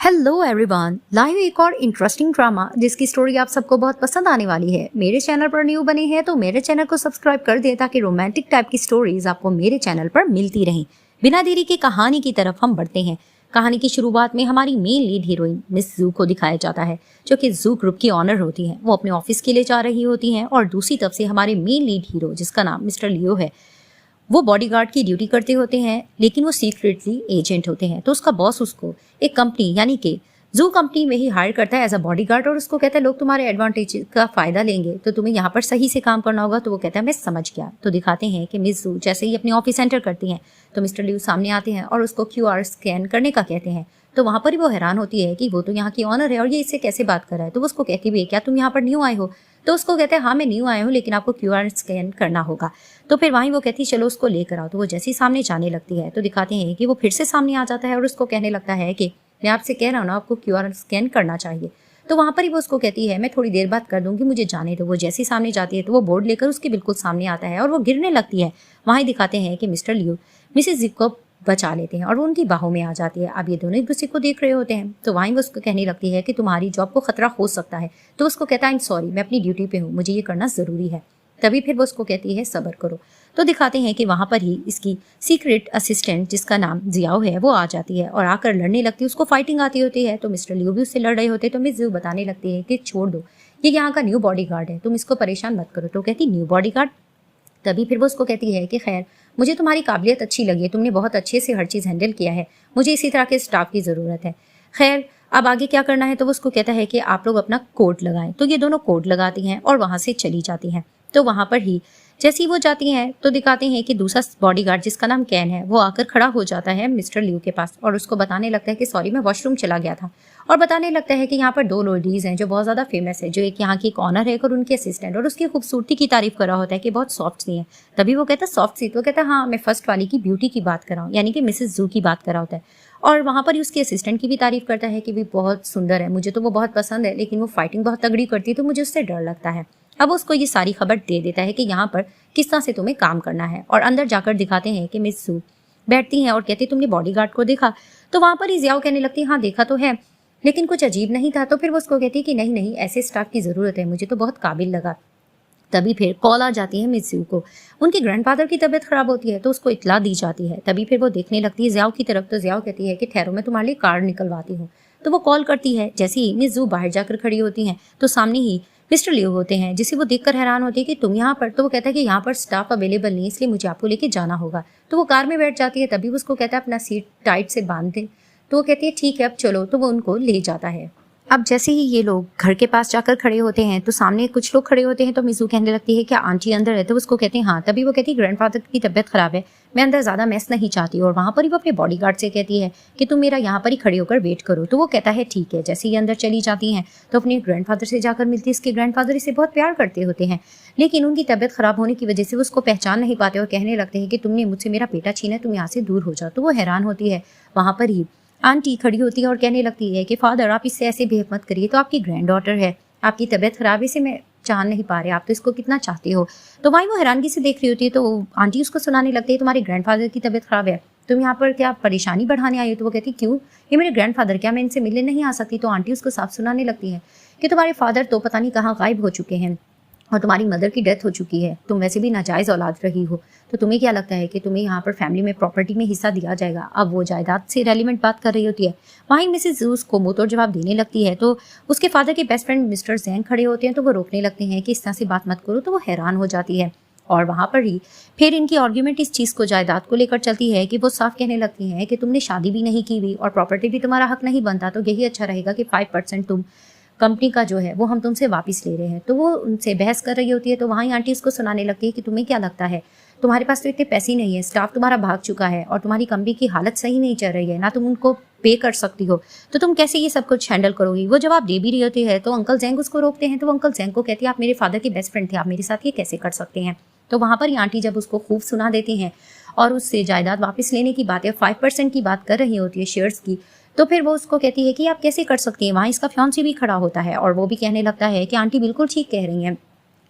Hello everyone, live एक और interesting drama जिसकी स्टोरी आप सबको बहुत पसंद आने वाली है। मेरे चैनल पर न्यू बने हैं तो मेरे चैनल को सब्सक्राइब कर दें ताकि रोमांटिक टाइप की स्टोरीज आपको मेरे चैनल पर मिलती रहें। बिना देरी के कहानी की तरफ हम बढ़ते हैं। कहानी की शुरुआत में हमारी मेन लीड हीरोइन मिस जू को दिखाया जाता है, जो कि जू ग्रुप की ऑनर होती है। वो अपने ऑफिस के लिए जा रही होती हैं और दूसरी तरफ से हमारे मेन लीड हीरो, जिसका नाम मिस्टर लियो है, वो बॉडीगार्ड की ड्यूटी करते होते हैं, लेकिन वो सीक्रेटली एजेंट होते हैं। तो उसका बॉस उसको एक कंपनी यानी कि जू कंपनी में ही हायर करता है एज अ बॉडीगार्ड और उसको कहता है लोग तुम्हारे एडवांटेज का फायदा लेंगे तो तुम्हें यहाँ पर सही से काम करना होगा। तो वो कहता है मैं समझ गया। तो दिखाते हैं कि मिस जू जैसे ही अपने ऑफिस एंटर करती हैं तो मिस्टर लियू सामने आते हैं और उसको क्यूआर स्कैन करने का कहते हैं। तो वहां पर ही वो हैरान होती है कि वो तो यहाँ की ऑनर है और ये इससे कैसे बात कर रहा है। तो वो उसको कहती भी है क्या तुम यहाँ पर न्यू आए हो? तो उसको कहते हैं हाँ मैं न्यू आया हूँ, लेकिन आपको क्यूआर स्कैन करना होगा। तो फिर वहीं वो कहती है चलो उसको लेकर आओ। तो वो जैसे ही सामने जाने लगती है तो दिखाते हैं कि वो फिर से सामने आ जाता है और उसको कहने लगता है कि मैं आपसे कह रहा हूँ ना, आपको क्यूआर स्कैन करना चाहिए। तो वहां पर ही वो उसको कहती है मैं थोड़ी देर बाद कर दूंगी, मुझे जाने दो। वो जैसे ही सामने जाती है तो वो बोर्ड लेकर उसके बिल्कुल सामने आता है और वो गिरने लगती है। वहीं दिखाते हैं कि मिस्टर लियू मिसेज जी को बचा लेते हैं और वो उनकी बाहों में आ जाती है। अब ये दोनों एक दूसरे को देख रहे होते हैं। तो वहीं वो उसको कहने लगती है कि तुम्हारी जॉब को खतरा हो सकता है। तो उसको कहता है आई एम सॉरी, मैं अपनी ड्यूटी पे हूँ, मुझे ये करना जरूरी है। तभी फिर वो उसको कहती है सब्र करो। तो दिखाते हैं कि वहां पर ही इसकी सीक्रेट असिस्टेंट, जिसका नाम जियाओ है, वो आ जाती है और आकर लड़ने लगती है। उसको फाइटिंग आती होती है। तो मिस्टर लियू भी उससे लड़ रहे होते हैं। तो मिस जियो बताने लगती है कि छोड़ दो, ये यहाँ का न्यू बॉडीगार्ड है, तुम इसको परेशान मत करो। तो कहती न्यू बॉडीगार्ड? तभी फिर वो उसको कहती है कि खैर मुझे तुम्हारी काबिलियत अच्छी लगी है, तुमने बहुत अच्छे से हर चीज़ हैंडल किया है, मुझे इसी तरह के स्टाफ की ज़रूरत है। खैर अब आगे क्या करना है? तो वो उसको कहता है कि आप लोग अपना कोट लगाएं। तो ये दोनों कोट लगाती हैं और वहाँ से चली जाती हैं। तो वहाँ पर ही जैसे ही वो जाती हैं तो दिखाते हैं कि दूसरा बॉडीगार्ड, जिसका नाम कैन है, वो आकर खड़ा हो जाता है मिस्टर लियू के पास और उसको बताने लगता है कि सॉरी मैं वॉशरूम चला गया था। और बताने लगता है कि यहाँ पर दो लेडीज़ हैं जो बहुत ज़्यादा फेमस है, जो एक यहाँ की एक ऑनर है और उनकी असिस्टेंट, और उसकी खूबसूरती की तारीफ कर रहा होता है कि बहुत सॉफ्ट सी है। तभी वो कहता है सॉफ्ट सी? तो कहता है हाँ मैं फर्स्ट वाली की ब्यूटी की बात कर रहा हूँ, यानी कि मिसेस जू की बात कर रहा होता है। और वहाँ पर ही उसकी असिस्टेंट की भी तारीफ करता है कि भी बहुत सुंदर है, मुझे तो वो बहुत पसंद है, लेकिन वो फाइटिंग बहुत तगड़ी करती है तो मुझे उससे डर लगता है। अब उसको ये सारी खबर दे देता है कि यहाँ पर किस तरह से तुम्हें काम करना है। और अंदर जाकर दिखाते हैं कि मिस जू बैठती हैं और कहती तुमने बॉडीगार्ड को देखा? तो वहाँ पर ही जियाओ कहने लगती है हाँ देखा तो है, लेकिन कुछ अजीब नहीं था। तो फिर वो उसको कहती है कि नहीं नहीं, ऐसे स्टाफ की ज़रूरत है, मुझे तो बहुत काबिल लगा। तभी फिर कॉल आ जाती है मिस जू को। उनके ग्रैंडफादर की तबीयत खराब होती है तो उसको इतला दी जाती है। तभी फिर वो देखने लगती है जियाओ की तरफ। तो जियाओ कहती है कि ठहरो मैं तुम्हारे लिए कार्ड निकलवाती हूँ। तो वो कॉल करती है। जैसे ही मिस जू बाहर जाकर खड़ी होती हैं तो सामने ही मिस्टर लियो होते हैं, जिसे वो देखकर हैरान होती है कि तुम यहाँ पर? तो वो कहता है कि यहाँ पर स्टाफ अवेलेबल नहीं, इसलिए मुझे आपको लेके जाना होगा। तो वो कार में बैठ जाती है। तभी वो उसको कहता है अपना सीट टाइट से बांध दे। तो वो कहती है ठीक है अब चलो। तो वो उनको ले जाता है। अब जैसे ही ये लोग घर के पास जाकर खड़े होते हैं तो सामने कुछ लोग खड़े होते हैं। तो मिसू कहने लगती है क्या आंटी अंदर है? तो उसको कहते हैं हाँ। तभी वो कहती है ग्रैंडफादर की तबीयत खराब है, मैं अंदर ज़्यादा मैस नहीं चाहती। और वहाँ पर ही वो अपने बॉडीगार्ड से कहती है कि तुम मेरा यहाँ पर ही खड़े होकर वेट करो। तो वो कहता है ठीक है। जैसे ही अंदर चली जाती हैं तो अपने ग्रैंडफादर से जाकर मिलती है। इसके ग्रैंडफादर इसे बहुत प्यार करते होते हैं, लेकिन उनकी तबीयत खराब होने की वजह से वो उसको पहचान नहीं पाते और कहने लगते हैं कि तुमने मुझसे मेरा बेटा छीना है, तुम यहाँ से दूर हो जाओ। तो वो हैरान होती है। वहाँ पर ही आंटी खड़ी होती है और कहने लगती है कि फादर आप इससे ऐसे बिहेव मत करिए, तो आपकी ग्रैंड डॉटर है, आपकी तबीयत खराब है, इसे मैं जान नहीं पा रहे, आप तो इसको कितना चाहते हो। तो वहीं वो हैरानगी से देख रही होती है। तो आंटी उसको सुनाने लगती है तुम्हारे ग्रैंडफादर की तबीयत खराब है, तुम यहाँ पर क्या परेशानी बढ़ाने आई हो? तो वो कहती क्यों, ये मेरे ग्रैंडफादर, क्या मैं इनसे मिलने नहीं आ सकती? तो आंटी उसको साफ सुनाने लगती है कि तुम्हारे फादर तो पता नहीं कहाँ गायब हो चुके हैं और तुम्हारी मदर की डेथ हो चुकी है, तुम वैसे भी नाजायज़ औलाद रही हो, तो तुम्हें क्या लगता है कि तुम्हें यहाँ पर फैमिली में प्रॉपर्टी में हिस्सा दिया जाएगा? अब वो जायदाद से रेलिवेंट बात कर रही होती है। वहीं मिसेस जूस को मुंह तोड़ जवाब देने लगती है। तो उसके फादर के बेस्ट फ्रेंड मिस्टर जैंग खड़े होते हैं तो वो रोकने लगते हैं कि इस तरह से बात मत करो। तो वो हैरान हो जाती है और वहाँ पर ही फिर इनकी आर्ग्यूमेंट इस चीज़ को, जायदाद को लेकर चलती है कि वो साफ कहने लगती हैं कि तुमने शादी भी नहीं की हुई और प्रॉपर्टी भी तुम्हारा हक नहीं बनता, तो यही अच्छा रहेगा कि 5% तुम कंपनी का जो है वो हम तुमसे वापस ले रहे हैं। तो वो उनसे बहस कर रही होती है। तो वहीं आंटी उसको सुनाने लगती है कि तुम्हें क्या लगता है, तुम्हारे पास तो इतने पैसे ही नहीं है, स्टाफ तुम्हारा भाग चुका है और तुम्हारी कंपनी की हालत सही नहीं चल रही है, ना तुम उनको पे कर सकती हो, तो तुम कैसे ये सब कुछ हैंडल करोगी? वो जवाब दे भी रही होती है। तो अंकल जैंग उसको रोकते हैं। तो अंकल जैंग को कहती है आप मेरे फादर के बेस्ट फ्रेंड थे, आप मेरे साथ ये कैसे कर सकते हैं? तो वहाँ पर ही आंटी जब उसको खूब सुना देती हैं और उससे जायदाद वापस लेने की बात है, 5% की बात कर रही होती है शेयर्स की, तो फिर वो उसको कहती है कि आप कैसे कर सकती हैं? वहाँ इसका फियांसी भी खड़ा होता है और वो भी कहने लगता है कि आंटी बिल्कुल ठीक कह रही हैं,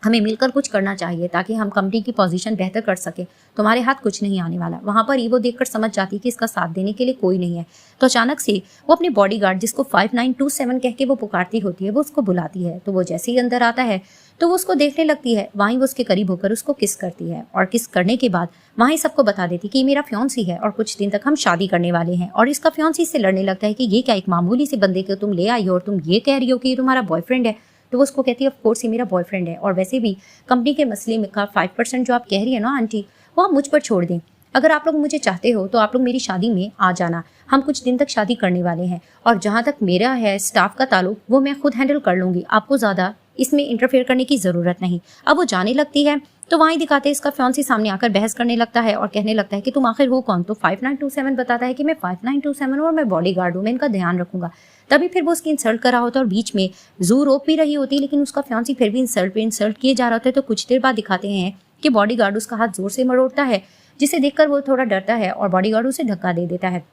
हमें मिलकर कुछ करना चाहिए ताकि हम कंपनी की पोजीशन बेहतर कर सके। तुम्हारे हाथ कुछ नहीं आने वाला। वहां पर ईवो देखकर समझ जाती कि इसका साथ देने के लिए कोई नहीं है। तो अचानक से वो अपने बॉडीगार्ड, जिसको 5927 कह के वो पुकारती होती है, वो उसको बुलाती है। तो वो जैसे ही अंदर आता है तो वो उसको देखने लगती है। वहीं वो उसके करीब होकर उसको किस करती है और किस करने के बाद वहीं सबको बता देती कि ये मेरा फियांसी है और कुछ दिन तक हम शादी करने वाले हैं। और इसका फियांसी इससे लड़ने लगता है कि ये क्या एक मामूली से बंदे को तुम ले आई हो और तुम ये कह रही हो कि ये तुम्हारा बॉयफ्रेंड है। तो वो उसको कहती है ऑफ कोर्स ये मेरा बॉयफ्रेंड है, और वैसे भी कंपनी के मसले में का 5% जो आप कह रही है ना आंटी, वो आप मुझ पर छोड़ दें। अगर आप लोग मुझे चाहते हो तो आप लोग मेरी शादी में आ जाना। हम कुछ दिन तक शादी करने वाले हैं और जहाँ तक मेरा है स्टाफ का ताल्लुक, वो मैं खुद हैंडल कर लूंगी। आपको ज़्यादा इसमें इंटरफेयर करने की ज़रूरत नहीं। अब वो जाने लगती है तो वहीं दिखाते हैं इसका फियांसी सामने आकर बहस करने लगता है और कहने लगता है कि तुम आखिर हो कौन। तो 5927 बताता है कि मैं 5927 हूँ और मैं बॉडीगार्ड हूँ, मैं इनका ध्यान रखूंगा। तभी फिर वो उसकी इंसल्ट कर रहा होता है और बीच में जू रोक भी रही होती है, लेकिन उसका फियांसी फिर भी इंसल्ट पे इंसल्ट किए जा रहा होता है। तो कुछ देर बाद दिखाते हैं कि बॉडीगार्ड उसका हाथ जोर से मरोड़ता है, जिसे देखकर वो थोड़ा डरता है और बॉडीगार्ड उसे धक्का दे देता है।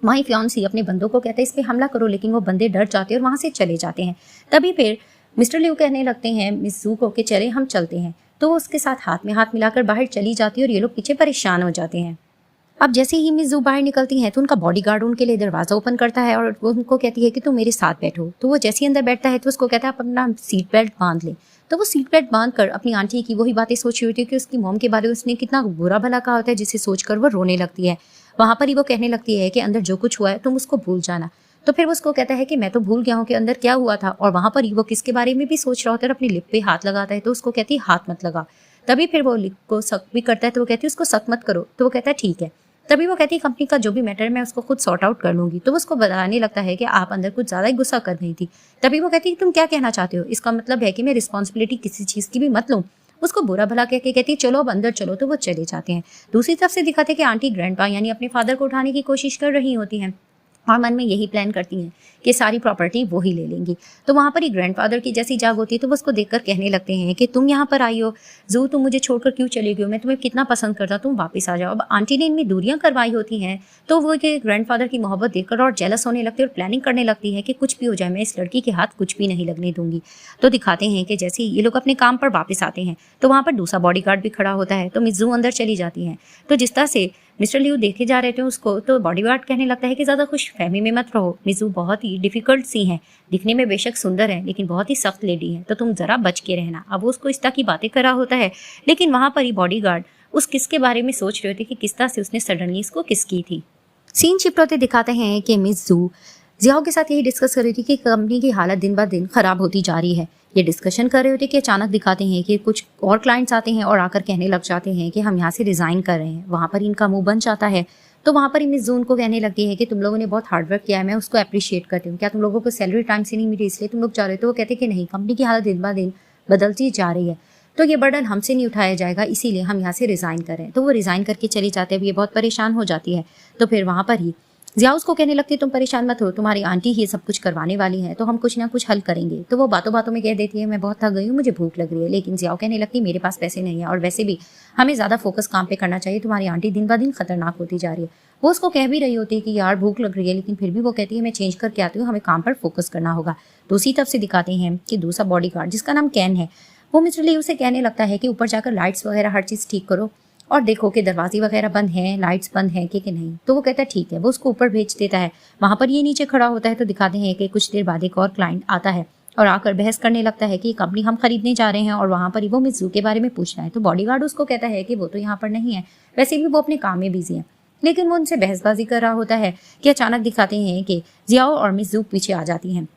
वहीं फियांसी अपने बंदों को कहता है इस पे हमला करो, लेकिन वो बंदे डर जाते हैं और वहां से चले जाते हैं। तभी फिर मिस्टर लिू कहने लगते हैं मिस जू को कि चले हम चलते हैं। तो वो उसके साथ हाथ में हाथ मिलाकर बाहर चली जाती है और ये लोग पीछे परेशान हो जाते हैं। अब जैसे ही मिस जू बाहर निकलती हैं तो उनका बॉडीगार्ड उनके लिए दरवाजा ओपन करता है और वो उनको कहती है कि तुम मेरे साथ बैठो। तो वो जैसे ही अंदर बैठता है तो उसको कहता है आप अपना सीट बेल्ट बांध ले। तो वो सीट बेल्ट बांध कर अपनी आंटी की वही बातें सोच रही होती है कि उसकी मॉम के बारे में उसने कितना बुरा भला कहा होता है, जिसे सोचकर वो रोने लगती है। वहां पर ही वो कहने लगती है कि अंदर जो कुछ हुआ है तुम उसको भूल जाना। तो फिर वो उसको कहता है कि मैं तो भूल गया हूँ कि अंदर क्या हुआ था। और वहां पर ही वो किसके बारे में भी सोच रहा होता है और अपनी लिप पे हाथ लगाता है। तो उसको कहती है हाथ मत लगा। तभी फिर वो लिप को सख्त भी करता है तो वो कहती है उसको सख्त मत करो। तो वो कहता है ठीक है। तभी वो कहती है कंपनी का जो भी मैटर है मैं उसको खुद सॉर्ट आउट कर लूंगी। तो वो उसको बताने लगता है कि आप अंदर कुछ ज्यादा ही गुस्सा कर रही थी। तभी वो कहती है तुम क्या कहना चाहते हो, इसका मतलब है कि मैं रिस्पॉन्सिबिलिटी किसी चीज की भी मत लूं। उसको बुरा भला कह के कहती है चलो अब अंदर चलो। तो वो चले जाते हैं। दूसरी तरफ से दिखाते कि आंटी ग्रैंडपा यानी अपने फादर को उठाने की कोशिश कर रही होती हैं और मन में यही प्लान करती हैं कि सारी प्रॉपर्टी वो ही ले लेंगी। तो वहां पर ही ग्रैंडफादर की जैसी जाग होती है तो वो उसको देखकर कहने लगते हैं कि तुम यहाँ पर आई हो, जू तुम मुझे छोड़कर क्यों चली गई हो, मैं तुम्हें कितना पसंद करता, तुम वापस आ जाओ। अब आंटी ने इनमें दूरियां करवाई होती हैं तो वो ग्रैंडफादर की मोहब्बत देखकर और जेलस होने लगती है और प्लानिंग करने लगती है कि कुछ भी हो जाए मैं इस लड़की के हाथ कुछ भी नहीं लगने दूंगी। तो दिखाते हैं कि जैसे ही ये लोग अपने काम पर वापस आते हैं तो वहां पर दूसरा बॉडीगार्ड भी खड़ा होता है। तो मिस जू अंदर चली जाती है। तो जिस तरह से मिस्टर लियू देखे जा रहे थे उसको, तो बॉडीगार्ड कहने लगता है कि ज़्यादा खुश फहमी में मत रहो, मिजू बहुत ही डिफिकल्ट सी हैं, दिखने में बेशक सुंदर है लेकिन बहुत ही सख्त लेडी है, तो तुम जरा बच के रहना। अब वो उसको इस तरह की बातें कर रहा होता है, लेकिन वहां पर ही बॉडीगार्ड उस किस के बारे में सोच रहे थे कि किस तरह से उसने सडनली इसको किस की थी। सीन शिफ्ट होते दिखाते हैं कि मिस जू जियाओ के साथ यही डिस्कस कर रही थी कि कंपनी की हालत दिन ब दिन खराब होती जा रही है। ये डिस्कशन कर रहे होते कि अचानक दिखाते हैं कि कुछ और क्लाइंट्स आते हैं और आकर कहने लग जाते हैं कि हम यहाँ से रिजाइन कर रहे हैं। वहाँ पर इनका मुंह बन जाता है। तो वहाँ पर ही मिस जून को कहने लगती है कि तुम लोगों ने बहुत हार्डवर्क किया है, मैं उसको अप्रिशिएट करती हूँ, क्या तुम लोगों को सैलरी टाइम से नहीं मिली इसलिए तुम लोग जा रहे हो। तो वो कहते कि नहीं, कंपनी की हालत दिन ब दिन बदलती जा रही है तो ये बर्डन हमसे नहीं उठाया जाएगा, इसीलिए हम यहाँ से रिजाइन कर रहे हैं। तो वो रिजाइन करके चले जाते हैं। ये बहुत परेशान हो जाती है। तो फिर वहाँ पर ही जिया उसको कहने लगती है तुम परेशान मत हो, तुम्हारी आंटी ही सब कुछ करवाने वाली है, तो हम कुछ ना कुछ हल करेंगे। तो वो बातों बातों में कह देती है मैं बहुत थक गई हूँ, मुझे भूख लग रही है। लेकिन जिया कहने लगती है मेरे पास पैसे नहीं है और वैसे भी हमें ज्यादा फोकस काम पे करना चाहिए, तुम्हारी आंटी दिन ब दिन खतरनाक होती जा रही है। वो उसको कह भी रही होती है कि यार भूख लग रही है, लेकिन फिर भी वो कहती है मैं चेंज करके आती हूँ, हमें काम पर फोकस करना होगा। दूसरी तरफ से दिखाते हैं कि दूसरा बॉडीगार्ड जिसका नाम कैन है, वो मिस्टर ली उसे कहने लगता है कि ऊपर जाकर लाइट्स वगैरह हर चीज़ ठीक करो और देखो कि दरवाजे वगैरह बंद हैं, लाइट्स बंद हैं कि नहीं। तो वो कहता है ठीक है। वो उसको ऊपर भेज देता है। वहां पर ये नीचे खड़ा होता है। तो दिखाते हैं कि कुछ देर बाद एक और क्लाइंट आता है और आकर बहस करने लगता है कि कंपनी हम खरीदने जा रहे हैं और वहां पर ही वो मिस जू के बारे में पूछना है। तो बॉडीगार्ड उसको कहता है कि वो तो यहाँ पर नहीं है, वैसे भी वो अपने काम में बिजी है, लेकिन वो उनसे बहसबाजी कर रहा होता है कि अचानक दिखाते हैं कि जियाओ और मिस जू पीछे आ जाती हैं।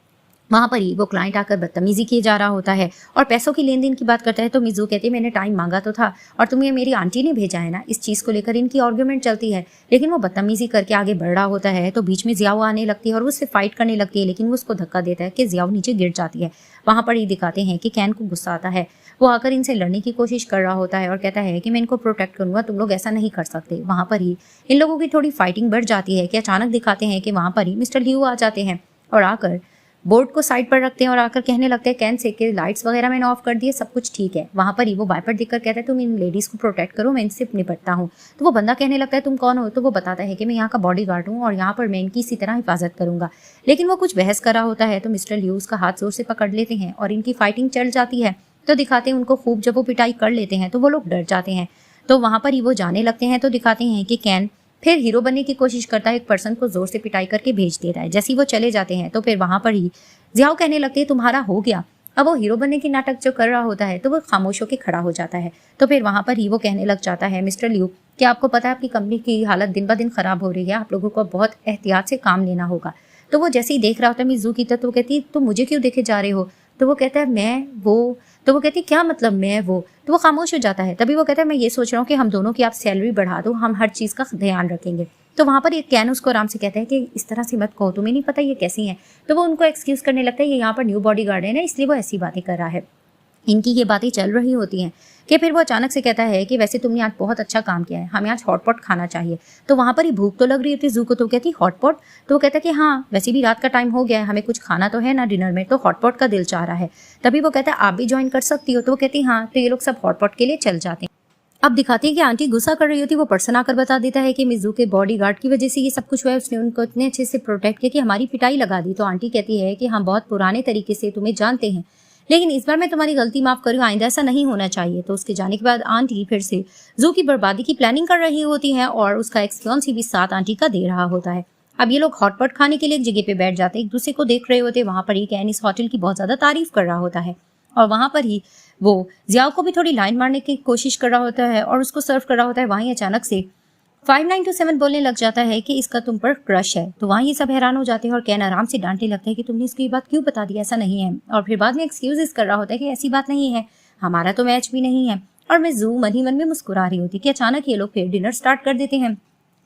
वहां पर ही वो क्लाइंट आकर बदतमीजी किए जा रहा होता है और पैसों की लेन देन की बात करता है। तो मिजू कहती है मैंने टाइम मांगा तो था और तुम्हें मेरी आंटी ने भेजा है ना। इस चीज को लेकर इनकी आर्ग्यूमेंट चलती है, लेकिन वो बदतमीजी करके आगे बढ़ रहा होता है। तो बीच में जियाओ आने लगती है और उससे फाइट करने लगती है, लेकिन वो उसको धक्का देता है कि जियाओ नीचे गिर जाती है। वहां पर ही दिखाते हैं कि कैन को गुस्सा आता है। वो आकर इनसे लड़ने की कोशिश कर रहा होता है और कहता है कि मैं इनको प्रोटेक्ट करूंगा, तुम लोग ऐसा नहीं कर सकते। वहां पर ही इन लोगों की थोड़ी फाइटिंग बढ़ जाती है कि अचानक दिखाते हैं कि वहां पर ही मिस्टर लियू आ जाते हैं और आकर बोर्ड को साइड पर रखते हैं और आकर कहने लगते हैं कैन से कि लाइट्स वगैरह मैंने ऑफ कर दिए, सब कुछ ठीक है। वहां पर ही वो वाइपर दिखकर कहता है तुम इन लेडीज को प्रोटेक्ट करो, मैं इनसे निपटता हूँ। तो वो बंदा कहने लगता है तुम कौन हो। तो वो बताता है कि मैं यहाँ का बॉडीगार्ड हूँ और यहाँ पर मैं इनकी इसी तरह हिफाजत करूंगा। लेकिन वो कुछ बहस कर रहा होता है तो मिस्टर लियू उसका हाथ जोर से पकड़ लेते हैं और इनकी फाइटिंग चल जाती है। तो दिखाते हैं उनको खूब जब वो पिटाई कर लेते हैं तो वो लोग डर जाते हैं। तो वहां पर ही वो जाने लगते हैं। तो दिखाते हैं कि कैन फिर हीरो बनने की कोशिश करता है, एक पर्सन को जोर से पिटाई करके भेज देता है। जैसे ही वो चले जाते हैं तो फिर वहां पर ही जियाओ कहने लगते हैं तुम्हारा हो गया। अब वो हीरो बनने की नाटक जो कर रहा होता है तो वो खामोश होकर खड़ा हो जाता है। तो फिर वहां पर ही वो कहने लग जाता है, मिस्टर लियू क्या आपको पता है आपकी कंपनी की हालत दिन ब दिन खराब हो रही है, आप लोगों को बहुत एहतियात से काम लेना होगा। तो वो जैसे ही देख रहा होता है मिज़ू की, तो वो कहती है तो मुझे क्यों देखे जा रहे हो। तो वो कहता है मैं वो, तो वो कहती है क्या मतलब मैं वो। तो वो खामोश हो जाता है। तभी वो कहता है मैं ये सोच रहा हूँ कि हम दोनों की आप सैलरी बढ़ा दो, हम हर चीज़ का ध्यान रखेंगे। तो वहाँ पर एक कैन उसको आराम से कहता है कि इस तरह से मत कहो, तुम्हें नहीं पता ये कैसी है। तो वो उनको एक्सक्यूज करने लगता है, ये यहाँ पर न्यू बॉडी गार्ड है ना, इसलिए वो ऐसी बातें कर रहा है। इनकी ये बातें चल रही होती हैं कि फिर वो अचानक से कहता है कि वैसे तुमने आज बहुत अच्छा काम किया है, हमें आज हॉटपॉट खाना चाहिए। तो वहाँ पर ही भूख तो लग रही होती जू को। तो कहती हॉटपॉट। तो वो कहता है कि हाँ वैसे भी रात का टाइम हो गया है, हमें कुछ खाना तो है ना डिनर में, तो हॉटपॉट का दिल चाह रहा है। तभी वो कहता है आप भी ज्वाइन कर सकती हो। तो वो कहती हाँ। तो ये लोग सब हॉटपॉट के लिए चल जाते हैं। अब दिखाती है कि आंटी गुस्सा कर रही होती है। वो पर्सन आकर बता देता है कि मिज़ू के बॉडी गार्ड की वजह से ये सब कुछ हुआ है, उसने उनको इतने अच्छे से प्रोटेक्ट किया कि हमारी पिटाई लगा दी। तो आंटी कहती है कि हम बहुत पुराने तरीके से तुम्हें जानते हैं, लेकिन इस बार मैं तुम्हारी गलती माफ करूँ, आइंदा ऐसा नहीं होना चाहिए। तो उसके जाने के बाद आंटी फिर से जू की बर्बादी की प्लानिंग कर रही होती है और उसका एक्सफियंसी भी साथ आंटी का दे रहा होता है। अब ये लोग हॉटपॉट खाने के लिए एक जगह पे बैठ जाते हैं, एक दूसरे को देख रहे होते हैं। वहां पर ही कैन इस होटल की बहुत ज्यादा तारीफ कर रहा होता है और वहां पर ही वो जियाओ को भी थोड़ी लाइन मारने की कोशिश कर रहा होता है और उसको सर्व कर रहा होता है। वहीं अचानक से 5927 बोलने लग जाता है कि इसका तुम पर क्रश है। तो वहाँ ये सब हैरान हो जाते हैं और कैन आराम से डांटने लगता है कि तुमने इसको ये बात क्यों बता दी, ऐसा नहीं है। और फिर बाद में एक्सक्यूजेस कर रहा होता है कि ऐसी बात नहीं है, हमारा तो मैच भी नहीं है। और मैं जू मन ही मन में मुस्कुरा रही होती कि अचानक ये लोग फिर डिनर स्टार्ट कर देते हैं।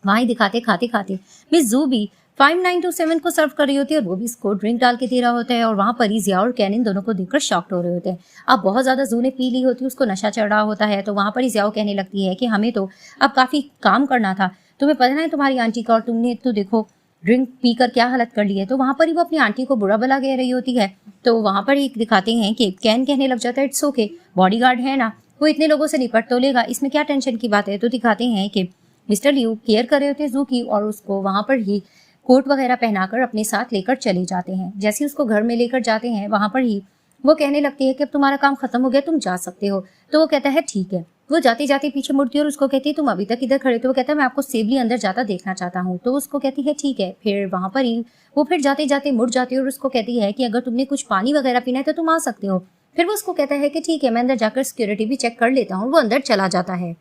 वहाँ ही दिखाते खाते खाते मिस जू भी 5927 को सर्व कर रही होती है और वो भी इसको ड्रिंक डाल के दे रहा होता है। और वहाँ पर ही जिया और कैन इन दोनों को देखकर शॉक्ड हो रहे होते हैं। अब बहुत ज्यादा जू ने पी ली होती है, उसको नशा चढ़ रहा होता है। तो वहाँ पर ही जियाओ कहने लगती है कि हमें तो अब काफी काम करना था, तुम्हें पता है तुम्हारी आंटी का, और तुमने तो देखो ड्रिंक पीकर क्या हालत कर ली है। तो वहां पर ही वो अपनी आंटी को बुरा भला कह रही होती है। तो वहां पर ही दिखाते हैं कि कैन कहने लग जाता है इट्स ओके, बॉडीगार्ड है ना, वो इतने लोगों से निपट तो लेगा, इसमें क्या टेंशन की बात है। तो दिखाते हैं कि मिस्टर लियू केयर कर रहे होते हैं जू की और उसको वहां पर ही कोट वगैरह पहनाकर अपने साथ लेकर चले जाते हैं। जैसे उसको घर में लेकर जाते हैं वहां पर ही वो कहने लगती है कि अब तुम्हारा काम खत्म हो गया, तुम जा सकते हो। तो वो कहता है ठीक है। वो जाते जाते पीछे मुड़ती है और उसको कहती है तुम अभी तक इधर खड़े। तो वो कहता है मैं आपको सेफली अंदर जाता देखना चाहता हूँ। तो उसको कहती है ठीक है। फिर वहां पर ही वो फिर जाते जाते मुड़ जाती है और उसको कहती है कि अगर तुमने कुछ पानी वगैरह पीना है तो तुम आ सकते हो। फिर वो उसको कहता है कि ठीक है, मैं अंदर जाकर सिक्योरिटी भी चेक कर लेता हूँ। वो अंदर चला जाता है।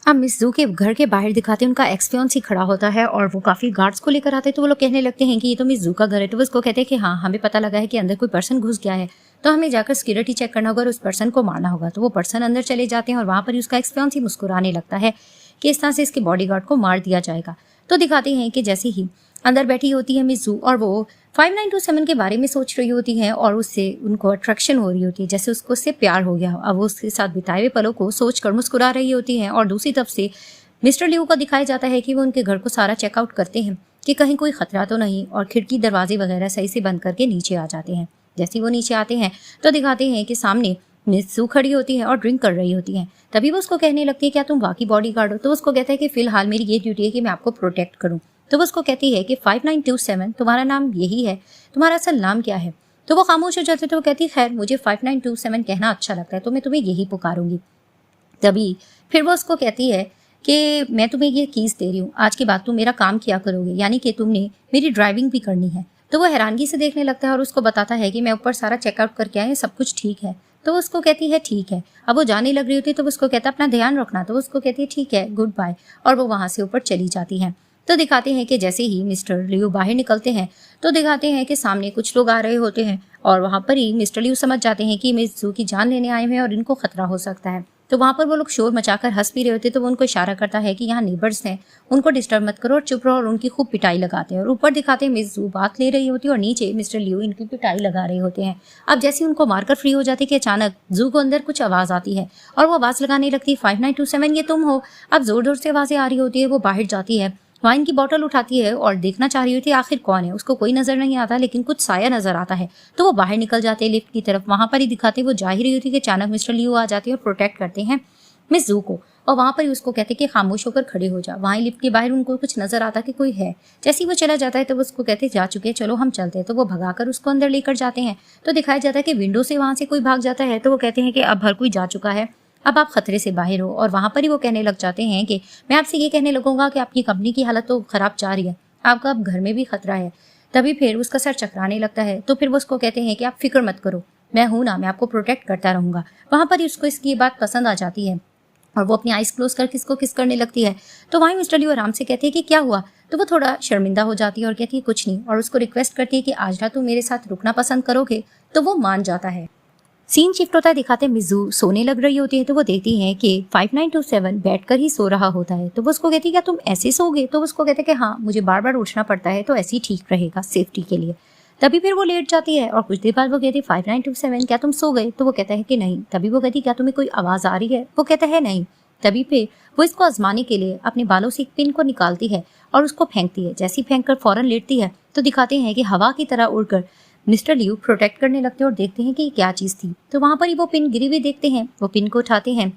अब मिस जू के घर के बाहर दिखाते हैं उनका एक्सपियंस ही खड़ा होता है और वो काफी गार्ड्स को लेकर आते हैं। तो वो लोग कहने लगते हैं कि ये तो मिस जू का घर है। तो वो उसको कहते हैं कि हाँ हमें पता लगा है कि अंदर कोई पर्सन घुस गया है, तो हमें जाकर सिक्योरिटी चेक करना होगा और उस पर्सन को मारना होगा। तो वो पर्सन अंदर चले जाते हैं और वहां पर उसका एक्सपियंस ही मुस्कुराने लगता है कि इस तरह से इसके बॉडीगार्ड को मार दिया जाएगा। तो दिखाते हैं कि जैसे ही अंदर बैठी होती है मिस जू और वो 5927 के बारे में सोच रही होती है और उससे उनको अट्रैक्शन हो रही होती है, जैसे उसको उससे प्यार हो गया हो। अब वो उसके साथ बिताए हुए पलों को सोचकर मुस्कुरा रही होती है। और दूसरी तरफ से मिस्टर लियू को दिखाया जाता है कि वो उनके घर को सारा चेकआउट करते हैं कि कहीं कोई खतरा तो नहीं, और खिड़की दरवाजे वगैरह सही से बंद करके नीचे आ जाते हैं। जैसे वो नीचे आते हैं तो दिखाते हैं कि सामने मिस जू खड़ी होती है और ड्रिंक कर रही होती है। तभी वो उसको कहने लगती है क्या तुम वाकई बॉडीगार्ड हो। तो उसको कहता है कि फिलहाल मेरी ये ड्यूटी है कि मैं आपको प्रोटेक्ट करूं। तो वो उसको कहती है कि 5927 तुम्हारा नाम यही है, तुम्हारा असल नाम क्या है। तो वो खामोश हो जाते। तो वो कहती है खैर मुझे 5927 कहना अच्छा लगता है, तो मैं तुम्हें यही पुकारूंगी। तभी फिर वो उसको कहती है कि मैं तुम्हें ये कीज दे रही हूँ, आज के बाद तुम मेरा काम किया करोगे, यानी कि तुमने मेरी ड्राइविंग भी करनी है। तो वो हैरानगी से देखने लगता है और उसको बताता है कि मैं ऊपर सारा चेकआउट करके आया, सब कुछ ठीक है। तो उसको कहती है ठीक है। अब वो जाने लग रही होती है तो उसको कहता है अपना ध्यान रखना। तो उसको कहती है ठीक है, गुड बाय। और वो वहां से ऊपर चली जाती है। तो दिखाते हैं कि जैसे ही मिस्टर लियू बाहर निकलते हैं तो दिखाते हैं कि सामने कुछ लोग आ रहे होते हैं और वहां पर ही मिस्टर लियू समझ जाते हैं कि मिस जू की जान लेने आए हुए हैं और इनको खतरा हो सकता है। तो वहां पर वो लोग शोर मचाकर हंस भी रहे होते। तो वो उनको इशारा करता है कि यहाँ नेबर्स हैं, उनको डिस्टर्ब मत करो और चुप रहो, और उनकी खूब पिटाई लगाते हैं। और ऊपर दिखाते हैं मिस जू बात ले रही होती है और नीचे मिस्टर लियू इनकी पिटाई लगा रहे होते हैं। अब जैसे उनको मारकर फ्री हो जाते कि अचानक जू को अंदर कुछ आवाज आती है और वो आवाज लगाने लगती है 5927 ये तुम हो। अब जोर जोर से आवाजें आ रही होती है। वो बाहर जाती है, वाइन की बोतल उठाती है और देखना चाह रही होती है आखिर कौन है। उसको कोई नजर नहीं आता लेकिन कुछ साया नजर आता है। तो वो बाहर निकल जाते हैं लिफ्ट की तरफ। वहां पर ही दिखाते वो जा ही रही होती है कि अचानक मिस्टर लियू आ जाते हैं और प्रोटेक्ट करते हैं मिस जू को। और वहाँ पर ही उसको कहते कि खामोश होकर खड़े हो जा। वहाँ लिफ्ट के बाहर उनको कुछ नजर आता कि कोई है। जैसे ही वो चला जाता है तो वो उसको कहते जा चुके हैं, चलो हम चलते हैं। तो वो भगाकर उसको अंदर लेकर जाते हैं। तो दिखाया जाता है कि विंडो से वहाँ से कोई भाग जाता है। तो वो कहते हैं कि अब हर कोई जा चुका है, अब आप खतरे से बाहर हो। और वहाँ पर ही वो कहने लग जाते हैं कि मैं आपसे ये कहने लगूंगा कि आपकी कंपनी की हालत तो खराब जा रही है, आपका अब घर में भी खतरा है। तभी फिर उसका सर चकराने लगता है। तो फिर वो उसको कहते हैं कि आप फिक्र मत करो, मैं हूं ना, मैं आपको प्रोटेक्ट करता रहूंगा। वहां पर ही उसको इसकी ये बात पसंद आ जाती है और वो अपनी आइज क्लोज करके इसको किस करने लगती है। तो वहीं मिस्टर लियो आराम से कहते हैं कि क्या हुआ। तो वो थोड़ा शर्मिंदा हो जाती है और कहती है कुछ नहीं, और उसको रिक्वेस्ट करती है कि आज रात तुम मेरे साथ रुकना पसंद करोगे। तो वो मान जाता है। सीन शिफ्ट होता है, दिखाते मिज़ू सोने लग रही होती है। तो वो देखती है कि 5927 बैठकर ही सो रहा होता है। तो वो उसको कहती है क्या तुम ऐसे सोगे। तो वो उसको कहते हैं कि हाँ, मुझे बार बार उठना पड़ता है तो ऐसे ही ठीक रहेगा सेफ्टी के लिए। तभी फिर वो लेट जाती है और कुछ देर बाद वो कहती है 5927 क्या तुम सो गए। तो वो कहता है कि नहीं। तभी वो कहती क्या तुम्हें कोई आवाज़ आ रही है। वो कहता है नहीं। तभी फिर वो इसको आजमाने के लिए अपने बालों से एक पिन को निकालती है और उसको फेंकती है। जैसी फेंक कर फौरन लेटती है तो दिखाते हैं कि हवा की तरह उड़कर मिस्टर लियू प्रोटेक्ट करने लगते हैं और देखते हैं कि ये क्या चीज़ थी। तो वहाँ पर ही वो पिन गिरी हुई देखते हैं। वो पिन को उठाते हैं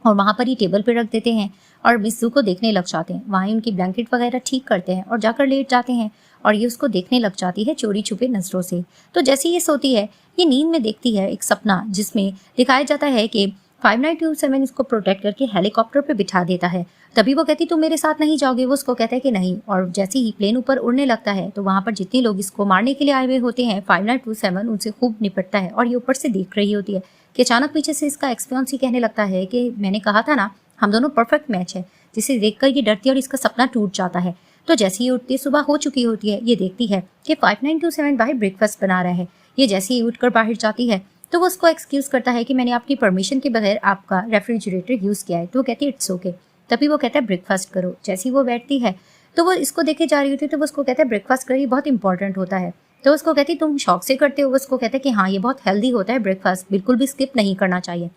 और वहाँ पर ही टेबल पे रख देते हैं और मिस्सू को देखने लग जाते हैं। वहाँ ही उनकी ब्लैंकेट वगैरह ठीक करते हैं और जाकर लेट जाते हैं और ये उसको देखने लग जाती है चोरी छुपे नजरों से। तो जैसे ये सोती है, ये नींद में देखती है एक सपना जिसमें दिखाया जाता है कि 5927 इसको प्रोटेक्ट करके हेलीकॉप्टर पे बिठा देता है। तभी वो कहती तुम मेरे साथ नहीं जाओगे। वो उसको कहता है कि नहीं। और जैसे ही प्लेन ऊपर उड़ने लगता है तो वहाँ पर जितने लोग इसको मारने के लिए आए हुए होते हैं 5927 उनसे खूब निपटता है और ये ऊपर से देख रही होती है कि अचानक पीछे से इसका एक्सपीरियंस ही कहने लगता है कि मैंने कहा था ना, हम दोनों परफेक्ट मैच है। जिसे देखकर ये डरती है और इसका सपना टूट जाता है। तो जैसे ही उठती है, सुबह हो चुकी होती है, ये देखती है कि 5927 बाहर ब्रेकफास्ट बना रहा है। ये जैसे ही उठकर बाहर जाती है तो वो उसको एक्सक्यूज करता है कि मैंने आपकी परमिशन के बगैर आपका रेफ्रिजरेटर यूज़ किया है। तो वो कहती है इट्स ओके। तभी वो कहता है ब्रेकफास्ट करो। जैसे ही वो बैठती है तो वो इसको देखे जा रही होती है तो वो उसको कहता है ब्रेकफास्ट करिए, बहुत इंपॉर्टेंट होता है। तो उसको कहती तुम शौक से करते हो। वो उसको कहता है कि हाँ, ये बहुत हेल्दी होता है ब्रेकफास्ट, बिल्कुल भी स्किप नहीं करना चाहिए।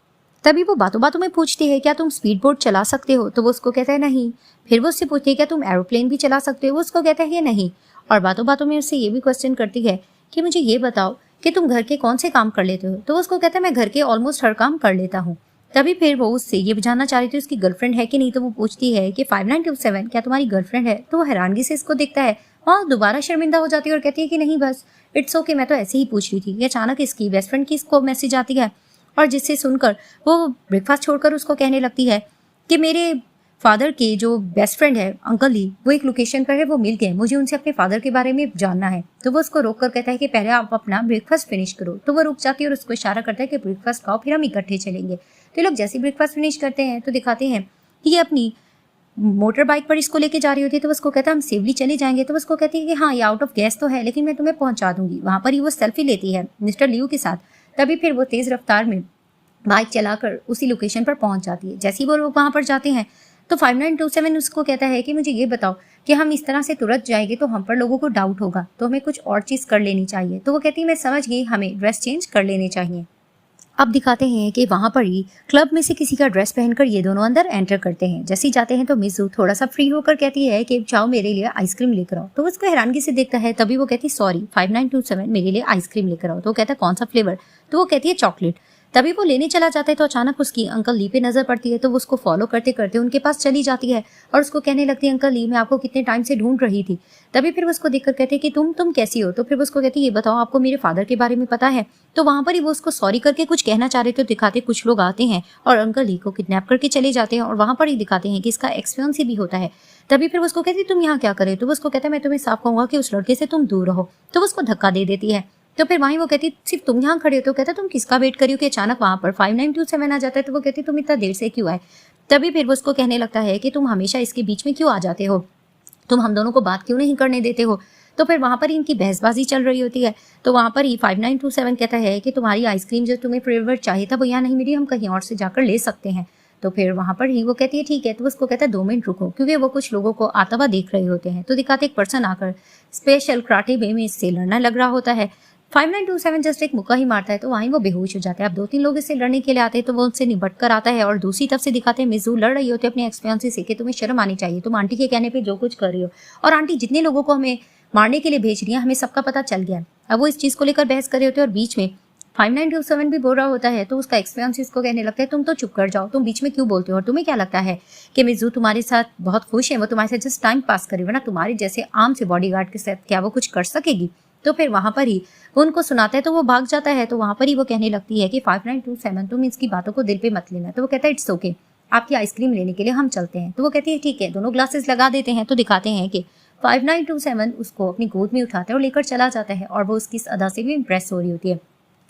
तभी वो बातों बातों में पूछती है क्या तुम स्पीड बोट चला सकते हो। तो वो उसको कहता है नहीं। फिर वो उससे पूछती है क्या तुम एरोप्लेन भी चला सकते हो। वो उसको कहता है कि नहीं। और बातों बातों में उससे ये भी क्वेश्चन करती है कि मुझे ये बताओ कि तुम घर के कौन से काम कर लेते हो। तो वो उसको कहता है मैं घर के ऑलमोस्ट हर काम कर लेता हूँ। तभी फिर वो उससे ये जानना चाह रही थी उसकी गर्लफ्रेंड है कि नहीं। तो वो पूछती है कि 5927 क्या तुम्हारी गर्लफ्रेंड है। तो वो हैरानगी से इसको देखता है और दोबारा शर्मिंदा हो जाती है और कहती है कि नहीं बस इट्स ओके, मैं तो ऐसे ही पूछ रही थी। ये अचानक इसकी बेस्ट फ्रेंड की इसको मैसेज आती है और जिससे सुनकर वो ब्रेकफास्ट छोड़कर उसको कहने लगती है कि मेरे फादर के जो बेस्ट फ्रेंड है अंकल ली, वो एक लोकेशन पर है, वो मिल गए, मुझे उनसे अपने फादर के बारे में जानना है। तो वो उसको रोक कर कहता है कि पहले आप अपना ब्रेकफास्ट फिनिश करो। तो वो रुक जाती है और उसको इशारा करता है कि ब्रेकफास्ट खाओ, फिर हम इकट्ठे चलेंगे। तो लोग जैसे ब्रेकफास्ट फिनिश करते हैं तो दिखाते हैं कि ये अपनी मोटर बाइक पर इसको लेके जा रही होती है। तो उसको कहता है हम सेफली चले जाएंगे। तो उसको कहती है कि हाँ, ये आउट ऑफ गैस तो है लेकिन मैं तुम्हें पहुंचा दूंगी। वहां पर ही वो सेल्फी लेती है मिस्टर लियू के साथ। तभी फिर वो तेज रफ्तार में बाइक चलाकर उसी लोकेशन पर पहुंच जाती है। जैसे ही वो लोग वहां पर जाते हैं तो 5927 उसको कहता है कि मुझे ये बताओ कि हम इस तरह से तुरंत जाएंगे तो हम पर लोगों को डाउट होगा, तो हमें कुछ और चीज़ कर लेनी चाहिए। तो वो कहती है मैं समझ गई, हमें ड्रेस चेंज कर लेने चाहिए। अब दिखाते हैं कि वहाँ पर ही क्लब में से किसी का ड्रेस पहनकर ये दोनों अंदर एंटर करते हैं। जैसे ही जाते हैं तो मिज़ू थोड़ा सा फ्री होकर कहती है कि जाओ मेरे लिए आइसक्रीम लेकर आओ। तो वो उसको हैरानगी से देखता है। तभी वो कहती है सॉरी 5927 मेरे लिए आइसक्रीम लेकर आओ। तो वो कहता है कौन सा फ्लेवर। तो वो कहती है चॉकलेट। तभी वो लेने चला जाता है तो अचानक उसकी अंकल ली पे नजर पड़ती है। तो वो उसको फॉलो करते करते उनके पास चली जाती है और उसको कहने लगती है अंकल ली, मैं आपको कितने टाइम से ढूंढ रही थी। तभी फिर वो उसको देखकर कहते हैं कि तुम कैसी हो। तो फिर वो उसको कहती है ये बताओ आपको मेरे फादर के बारे में पता है। तो वहां पर ही वो उसको सॉरी करके कुछ कहना चाह रहे थे। दिखाते कुछ लोग आते हैं और अंकल ली को किडनैप करके चले जाते हैं और वहां पर ही दिखाते हैं कि इसका एक्सपीरियंस भी होता है। तभी फिर वो उसको कहती है तुम यहाँ क्या करे। तो वो उसको कहता है मैं तुम्हें साफ कहूंगा कि उस लड़के से तुम दूर रहो। तो वो उसको धक्का दे देती है। तो फिर वहीं वो कहती सिर्फ तुम यहाँ खड़े हो। तो कहता तुम किसका वेट करी हो कि अचानक वहां पर 5927 आ जाता है। तो वो कहती तुम इतना देर से क्यों आए। तभी फिर वो उसको कहने लगता है कि तुम हमेशा इसके बीच में क्यों आ जाते हो, तुम हम दोनों को बात क्यों नहीं करने देते हो। तो फिर वहां पर इनकी बहसबाजी चल रही होती है। तो वहां पर ही 5927 कहता है कि तुम्हारी आइसक्रीम जो तुम्हें फ्लेवर चाहिए था वो यहाँ नहीं मिली, हम कहीं और से जाकर ले सकते हैं। तो फिर वहां पर ही वो कहती है ठीक है। तो उसको कहता है 2 मिनट रुको, क्योंकि वो कुछ लोगों को आता हुआ देख रहे होते हैं। तो दिखाते एक पर्सन आकर स्पेशल कराटे वे में इससे लड़ना लग रहा होता है। 5927 जस्ट एक मुक्का ही मारता है तो वहीं वो बेहोश हो जाता है। अब 2-3 लोग इससे लड़ने के लिए आते हैं तो वो उनसे निपट कर आता है और दूसरी तरफ से दिखाते हैं मिज़ू लड़ रही होती है अपने एक्सपीरियंस से कि तुम्हें शर्म आनी चाहिए, तुम आंटी के कहने पे जो कुछ कर रही हो, और आंटी जितने लोगों को हमें मारने के लिए भेज रही है हमें सबका पता चल गया है। अब वो इस चीज़ को लेकर बहस कर रहे होते हैं और बीच में 5927 भी बोल रहा होता है तो उसका एक्सपीरियंस इसको कहने लगता है तुम तो चुप कर जाओ, तुम बीच में क्यों बोलते हो, और तुम्हें क्या लगता है कि मिज़ू तुम्हारे साथ बहुत खुश है, वो तुम्हारे साथ जस्ट टाइम पास करे, वरना तुम्हारे जैसे आम से बॉडीगार्ड के साथ क्या वो कुछ कर सकेगी। तो फिर वहां पर ही वो उनको सुनाता है तो वो भाग जाता है। तो वहां पर ही वो कहने लगती है कि 5927 तुम इसकी बातों को दिल पे मत लेना। तो वो कहता है इट्स ओके, आपकी आइसक्रीम लेने के लिए हम चलते हैं। तो वो कहती है ठीक है। दोनों ग्लासेस लगा देते हैं तो दिखाते हैं कि 5927 उसको अपनी गोद में उठाता है और लेकर चला जाता है और वो उसकी इस अदा से भी इम्प्रेस हो रही होती है।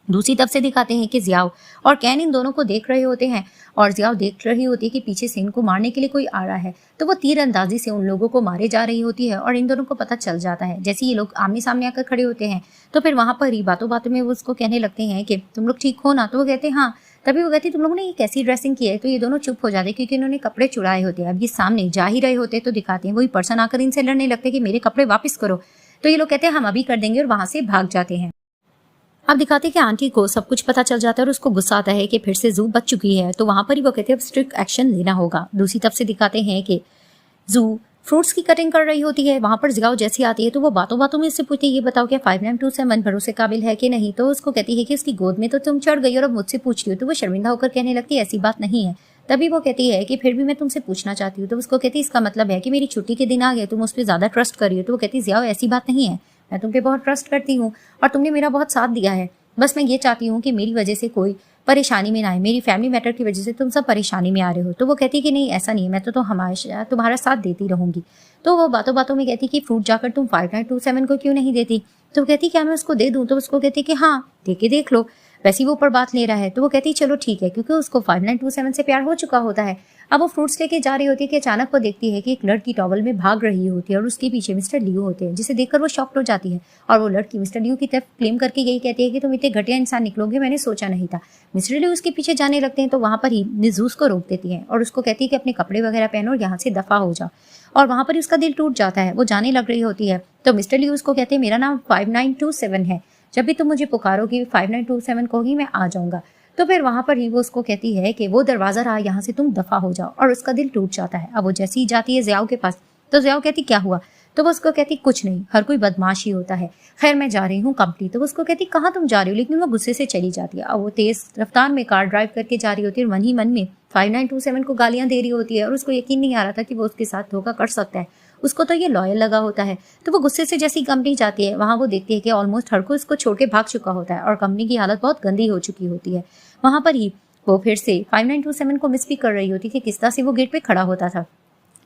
दूसरी तरफ से दिखाते हैं कि जियाओ और कैन इन दोनों को देख रहे होते हैं और जियाओ देख रही होती है कि पीछे से इनको मारने के लिए कोई आ रहा है। तो वो तीर अंदाजी से उन लोगों को मारे जा रही होती है और इन दोनों को पता चल जाता है। जैसे ये लोग आमने सामने आकर खड़े होते हैं तो फिर वहां पर ही बातों बातों में वो उसको कहने लगते हैं कि तुम लोग ठीक हो ना। तो वो कहते हैं हाँ। तभी वो कहती तुम लोगों ने ये कैसी ड्रेसिंग की है। तो ये दोनों चुप हो जाते क्योंकि इन्होंने कपड़े चुराए होते हैं। अब ये सामने जा ही रहे होते तो दिखाते हैं वही पर्सन आकर इनसे लड़ने लगते कि मेरे कपड़े वापस करो। तो ये लोग कहते हैं हम अभी कर देंगे और वहां से भाग जाते हैं। अब दिखाते कि आंटी को सब कुछ पता चल जाता है और उसको गुस्सा आता है कि फिर से जू बच चुकी है। तो वहां पर ही वो कहते हैं अब स्ट्रिक्ट एक्शन लेना होगा। दूसरी तरफ से दिखाते हैं कि जू फ्रूट्स की कटिंग कर रही होती है। वहां पर जियाओ जैसी आती है तो वो बातों बातों में इससे पूछती है ये बताओ क्या 5927 भरोसे काबिल है कि नहीं। तो उसको कहती है कि उसकी गोद में तो तुम चढ़ गई और अब मुझसे पूछ रही हो। तो वो शर्मिंदा होकर कहने लगती है ऐसी बात नहीं है। तभी वो कहती है कि फिर भी मैं तुमसे पूछना चाहती हूँ। तो उसको कहती है इसका मतलब है कि मेरी छुट्टी के दिन आ गए, तुम उस पर ज्यादा ट्रस्ट कर रही हो। तो वो कहती है जियाओ ऐसी बात नहीं है, मैं तुम पे बहुत ट्रस्ट करती हूँ और तुमने मेरा बहुत साथ दिया है। बस मैं ये चाहती हूँ कि मेरी वजह से कोई परेशानी में ना आए, मेरी फैमिली मैटर की वजह से तुम सब परेशानी में आ रहे हो। तो वो कहती है कि नहीं ऐसा नहीं है, मैं तो हमेशा तुम्हारा साथ देती रहूंगी। तो वो बातों बातों में कहती कि फ्रूट जाकर तुम 5927 को क्यों नहीं देती। तो वो कहती क्या मैं उसको दे दूं। तो उसको कहती कि हाँ दे के देख लो, वैसे ही वो ऊपर बात ले रहा है। तो वो कहती चलो ठीक है क्योंकि उसको 5927 से प्यार हो चुका होता है। अब वो फ्रूट्स लेके जा रही होती है कि अचानक वो देखती है कि एक लड़की टॉवल में भाग रही होती है और उसके पीछे मिस्टर लियो होते हैं, जिसे देखकर वो शॉक्ड हो जाती है। और वो लड़की मिस्टर लियो की तरफ क्लेम करके यही कहती है कि तुम इतने घटिया इंसान निकलोगे, मैंने सोचा नहीं था। मिस्टर लियो उसके पीछे जाने लगते हैं तो वहां पर ही मिज़ू को रोक देती है और उसको कहती है कि अपने कपड़े वगैरह पहनो और यहाँ से दफा हो जाओ। और वहां पर ही उसका दिल टूट जाता है, वो जाने लग रही होती है। तो मिस्टर लियो उसको कहते हैं मेरा नाम 5927 है, जब भी तुम मुझे पुकारोगी 5927 कहोगी मैं आ जाऊंगा। तो फिर वहां पर ही वो उसको कहती है कि वो दरवाजा रहा, यहाँ से तुम दफा हो जाओ। और उसका दिल टूट जाता है। अब वो जैसे ही जाती है जियाओ के पास तो जियाओ कहती क्या हुआ। तो वो उसको कहती कुछ नहीं, हर कोई बदमाश ही होता है, खैर मैं जा रही हूँ कंपनी। तो वो उसको कहती कहाँ तुम जा रही हो, लेकिन वो गुस्से से चली जाती है। अब वो तेज रफ्तार में कार ड्राइव करके जा रही होती है और मन ही मन में 5927 को गालियां दे रही होती है और उसको यकीन नहीं आ रहा था कि वो उसके साथ धोखा कर सकता है। उसको तो ये लॉयल लगा होता है। तो वो गुस्से से जैसी कंपनी जाती है वहां वो देखती है कि ऑलमोस्ट हर कोई इसको छोड़ के भाग चुका होता है और कंपनी की हालत बहुत गंदी हो चुकी होती है। वहां पर ही वो फिर से 5927 को मिस भी कर रही होती थी। किस तरह से वो गेट पे खड़ा होता था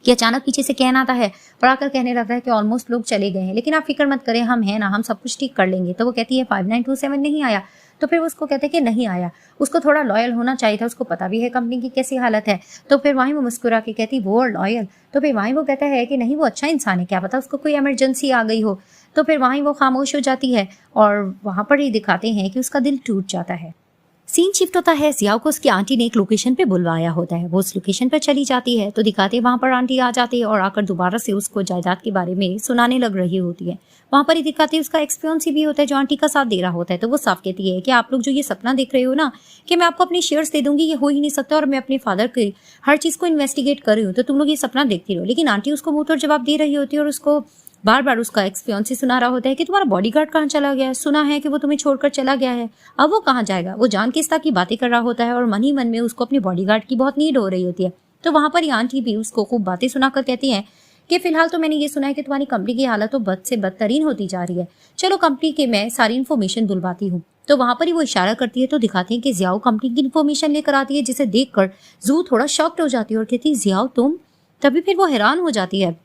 कि अचानक पीछे से कहना आता है और आकर कहने लगता है कि ऑलमोस्ट लोग चले गए हैं, लेकिन आप फिक्र मत करें, हम हैं ना, हम सब कुछ ठीक कर लेंगे। तो वो कहती है 5927 नहीं आया। तो फिर उसको कहते हैं कि नहीं आया, उसको थोड़ा लॉयल होना चाहिए था, उसको पता भी है कंपनी की कैसी हालत है। तो फिर वहीं वो मुस्कुरा के कहती वो और लॉयल। तो फिर वहीं वो कहता है कि नहीं वो अच्छा इंसान है, क्या पता उसको कोई इमरजेंसी आ गई हो। तो फिर वहीं वो खामोश हो जाती है और वहां पर ही दिखाते हैं कि उसका दिल टूट जाता है। सीन शिफ्ट होता है, जियाओ को उसकी आंटी ने एक लोकेशन पे बुलवाया होता है। वो उस लोकेशन पर चली जाती है तो दिखाते हैं वहां पर आंटी आ जाती है और आकर दोबारा से उसको जायदाद के बारे में सुनाने लग रही होती है। वहां पर ही दिखाते हैं उसका एक्सपीरियंस भी होता है जो आंटी का साथ दे रहा होता है। तो वो साफ कहती है कि आप लोग जो ये सपना देख रहे हो ना कि मैं आपको अपने शेयर्स दे दूंगी, ये हो ही नहीं सकता और मैं अपने फादर की हर चीज को इन्वेस्टिगेट कर रही हूँ, तो तुम लोग ये सपना देखती रहो। लेकिन आंटी उसको मुंह तोड़ जवाब दे रही होती है और उसको बार बार उसका एक्सपीरियंस सुना रहा होता है कि तुम्हारा बॉडीगार्ड कहाँ चला गया है, सुना है कि वो तुम्हें छोड़कर चला गया है, अब वो कहाँ जाएगा। वो जान किस तरह की बातें कर रहा होता है और मन ही मन में उसको अपने बॉडीगार्ड की बहुत नीड हो रही होती है। तो वहां पर आंटी भी उसको खूब बातें सुनाकर कहती है कि फिलहाल तो मैंने ये सुना है कि तुम्हारी कंपनी की हालत तो बद से बदतरीन होती जा रही है, चलो कंपनी के मैं सारी इन्फॉर्मेशन बुलवाती हूँ। तो वहां पर ही वो इशारा करती है तो दिखाते हैं कि जियाओ कंपनी की इन्फॉर्मेशन लेकर आती है, जिसे देखकर जू थोड़ा शॉक्ड हो जाती है और कहती है जियाओ तुम। तभी फिर वो हैरान हो जाती है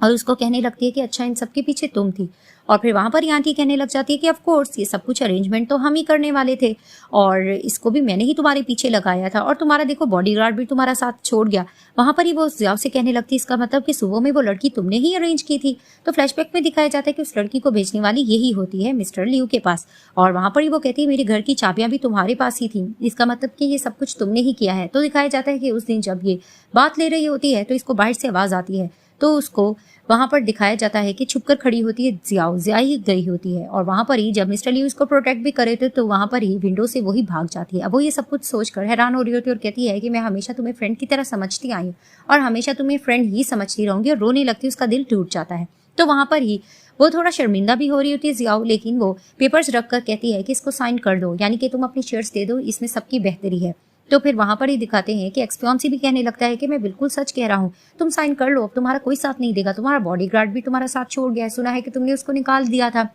और उसको कहने लगती है कि अच्छा इन सबके पीछे तुम थी। और फिर वहां पर आंटी कहने लग जाती है कि ऑफ कोर्स ये सब कुछ अरेंजमेंट तो हम ही करने वाले थे और इसको भी मैंने ही तुम्हारे पीछे लगाया था और तुम्हारा देखो बॉडीगार्ड भी तुम्हारा साथ छोड़ गया। वहां पर ही वो जियाओ से कहने लगती है इसका मतलब कि सुबह में वो लड़की तुमने ही अरेंज की थी। तो फ्लैशबैक में दिखाया जाता है कि उस लड़की को भेजने वाली यही होती है मिस्टर लियू के पास। और वहां पर ही वो कहती है मेरे घर की चाबियां भी तुम्हारे पास ही थी, इसका मतलब कि ये सब कुछ तुमने ही किया है। तो दिखाया जाता है कि उस दिन जब ये बात ले रही होती है तो इसको बाहर से आवाज आती है तो उसको वहां पर दिखाया जाता है कि छुपकर खड़ी होती है जिया ही गई होती है। और वहां पर ही जब मिस्टर ली उसको प्रोटेक्ट भी करे थे तो वहां पर ही विंडो से वही भाग जाती है। अब वो ये सब कुछ सोचकर हैरान हो रही होती है और कहती है कि मैं हमेशा तुम्हें फ्रेंड की तरह समझती आई हूँ और हमेशा तुम्हें फ्रेंड ही समझती रहूंगी और रोने लगती है, उसका दिल टूट जाता है। तो वहां पर ही वो थोड़ा शर्मिंदा भी हो रही होती है जियाओ, लेकिन वो पेपर्स रख कर कहती है कि इसको साइन कर दो, यानी कि तुम अपनी शेयर्स दे दो, इसमें सबकी बेहतरी है। तो फिर वहां पर ही दिखाते हैं कि एक्सपियोन्सी भी कहने लगता है कि मैं बिल्कुल सच कह रहा हूँ, तुम साइन कर लो, अब तुम्हारा कोई साथ नहीं देगा, तुम्हारा बॉडीगार्ड भी तुम्हारा साथ छोड़ गया है, सुना है कि तुमने उसको निकाल दिया था,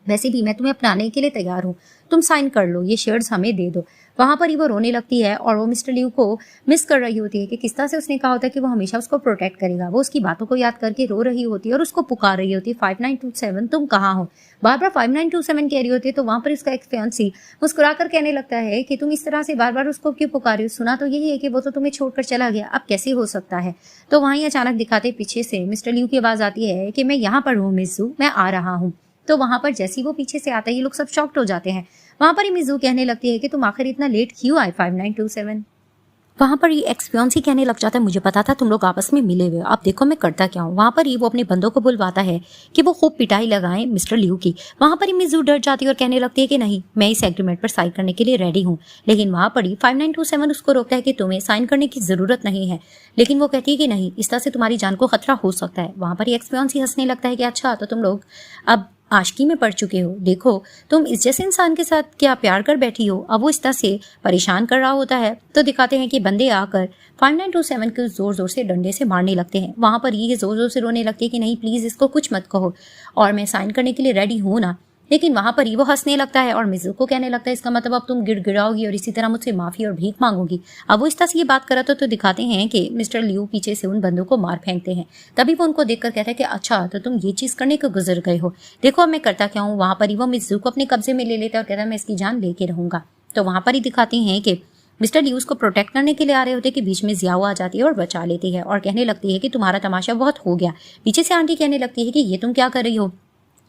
वैसे भी मैं तुम्हें अपनाने के लिए तैयार हूँ, तुम साइन कर लो, ये शेयर्स हमें दे दो। वहां पर ही वो रोने लगती है और वो मिस्टर लियू को मिस कर रही होती है कि किस तरह से उसने कहा होता है कि वो हमेशा उसको प्रोटेक्ट करेगा। वो उसकी बातों को याद करके रो रही होती है और उसको पुकार रही होती है, 5927 तुम कहाँ हो, बार बार 5927 कह रही होती है। तो वहां पर इसका एक फियांसी मुस्कुराकर कहने लगता है कि तुम इस तरह से बार बार उसको क्यों पुकार रही हो, सुना तो यही है कि वो तो तुम्हें छोड़कर चला गया, अब कैसे हो सकता है। तो वहीं अचानक दिखाते पीछे से मिस्टर लियू की आवाज आती है कि मैं यहाँ पर हूँ मिज़ू, मैं आ रहा हूँ। तो वहां पर जैसे ही वो पीछे से आता है ये लोग सब शॉक्ड हो जाते हैं। वहां पर ही मिज़ू कहने लगती है कि तुम आखिर इतना लेट क्यों आए 5927। वहां पर ये एक्सपियोन्सी कहने लग जाता है, मुझे पता था तुम लोग आपस में मिले हुए, अब देखो मैं करता क्या हूँ। वहां पर ही वो अपने बंदों को बुलवाता है कि वो खूब पिटाई लगाएं मिस्टर लियू की। वहां पर ही मिज़ू डर जाती है और कहने लगती है कि नहीं, मैं इस एग्रीमेंट पर साइन करने के लिए रेडी हूँ। लेकिन वहां पर ही 5927 उसको रोकता है कि तुम्हें साइन करने की जरूरत नहीं है। लेकिन वो कहती है कि नहीं, इस तरह से तुम्हारी जान को खतरा हो सकता है। वहां पर ही एक्सपियोन्सी हंसने लगता है कि अच्छा तो तुम लोग अब आशिकी में पड़ चुके हो, देखो तुम इस जैसे इंसान के साथ क्या प्यार कर बैठी हो। अब वो इस तरह से परेशान कर रहा होता है तो दिखाते हैं कि बंदे आकर 5927 को जोर जोर से डंडे से मारने लगते हैं। वहां पर ये जोर जोर से रोने लगती है कि नहीं प्लीज इसको कुछ मत कहो और मैं साइन करने के लिए रेडी हूं ना। लेकिन वहां पर ही वो हंसने लगता है और मिज़ू को कहने लगता है इसका मतलब अब तुम गिड़गिड़ाओगी और इसी तरह मुझसे माफी और भीख मांगोगी। अब वो इस तरह से ये बात कर रहा था तो दिखाते हैं कि मिस्टर लियू पीछे से उन बंदों को मार फेंकते हैं। तभी वो उनको देखकर कहता है कि अच्छा तो तुम ये चीज करने को गुजर गए हो, देखो अब मैं करता क्या हूँ। वहां पर ही वो मिज़ू को अपने कब्जे में ले लेता है और कहता है मैं इसकी जान लेके रहूंगा। तो वहां पर ही दिखाते हैं कि मिस्टर लियू उसको प्रोटेक्ट करने के लिए आ रहे होते कि बीच में जियाओ आ जाती है और बचा लेती है और कहने लगती है कि तुम्हारा तमाशा बहुत हो गया। पीछे से आंटी कहने लगती है कि ये तुम क्या कर रही हो।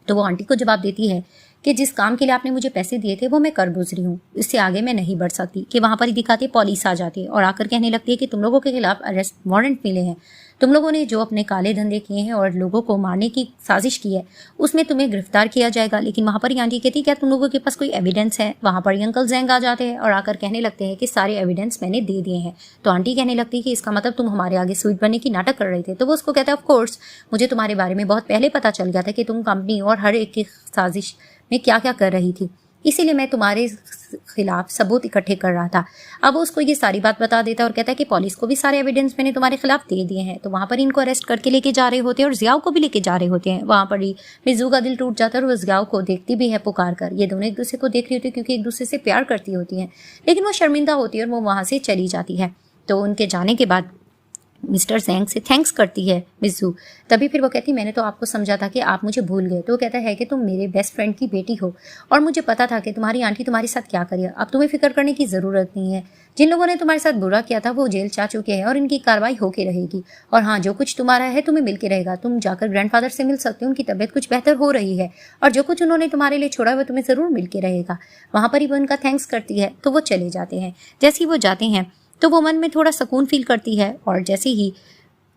तो वो आंटी को जवाब देती है कि जिस काम के लिए आपने मुझे पैसे दिए थे वो मैं कर गुजरी हूँ, इससे आगे मैं नहीं बढ़ सकती। कि वहां पर ही दिखाते पुलिस आ जाती है और आकर कहने लगती है कि तुम लोगों के खिलाफ अरेस्ट वारंट मिले हैं, तुम लोगों ने जो अपने काले धंधे किए हैं और लोगों को मारने की साजिश की है उसमें तुम्हें गिरफ्तार किया जाएगा। लेकिन वहां पर ही आंटी कहती है क्या तुम लोगों के पास कोई एविडेंस है। वहां पर ही अंकल जैंग आ जाते हैं और आकर कहने लगते हैं कि सारे एविडेंस मैंने दे दिए हैं। तो आंटी कहने लगती है कि इसका मतलब तुम हमारे आगे स्वीट बनने की नाटक कर रहे थे। तो वो उसको कहता है ऑफ कोर्स मुझे तुम्हारे बारे में बहुत पहले पता चल गया था कि तुम कंपनी और हर एक की साजिश में क्या क्या कर रही थी, इसीलिए मैं तुम्हारे खिलाफ सबूत इकट्ठे कर रहा था। अब वो उसको ये सारी बात बता देता है और कहता है कि पुलिस को भी सारे एविडेंस मैंने तुम्हारे खिलाफ दे दिए हैं। तो वहां पर इनको अरेस्ट करके लेके जा रहे होते हैं और जियाओ को भी लेके जा रहे होते हैं। वहां पर ही मिज़ू का दिल टूट जाता है और वो जियाओ को देखती भी है पुकार कर। ये दोनों एक दूसरे को देख रही होती है क्योंकि एक दूसरे से प्यार करती होती हैं, लेकिन वो शर्मिंदा होती है और वो वहां से चली जाती है। तो उनके जाने के बाद मिस्टर जैंग से थैंक्स करती है मिज़ू। तभी फिर वो कहती मैंने तो आपको समझा था कि आप मुझे भूल गए। तो वो कहता है कि तुम मेरे बेस्ट फ्रेंड की बेटी हो और मुझे पता था कि तुम्हारी आंटी तुम्हारे साथ क्या करिए, अब तुम्हें फिक्र करने की ज़रूरत नहीं है। जिन लोगों ने तुम्हारे साथ बुरा किया था वो जेल जा चुके हैं और इनकी कार्रवाई होके रहेगी। और हाँ, जो कुछ तुम्हारा है तुम्हें मिल के रहेगा, तुम जाकर ग्रैंडफादर से मिल सकते हो, उनकी तबीयत कुछ बेहतर हो रही है और जो कुछ उन्होंने तुम्हारे लिए छोड़ा है वो तुम्हें ज़रूर मिल के रहेगा। वहाँ पर ही वो उनका थैंक्स करती है तो वो चले जाते हैं। जैसे ही वो जाते हैं तो वो मन में थोड़ा सुकून फील करती है और जैसे ही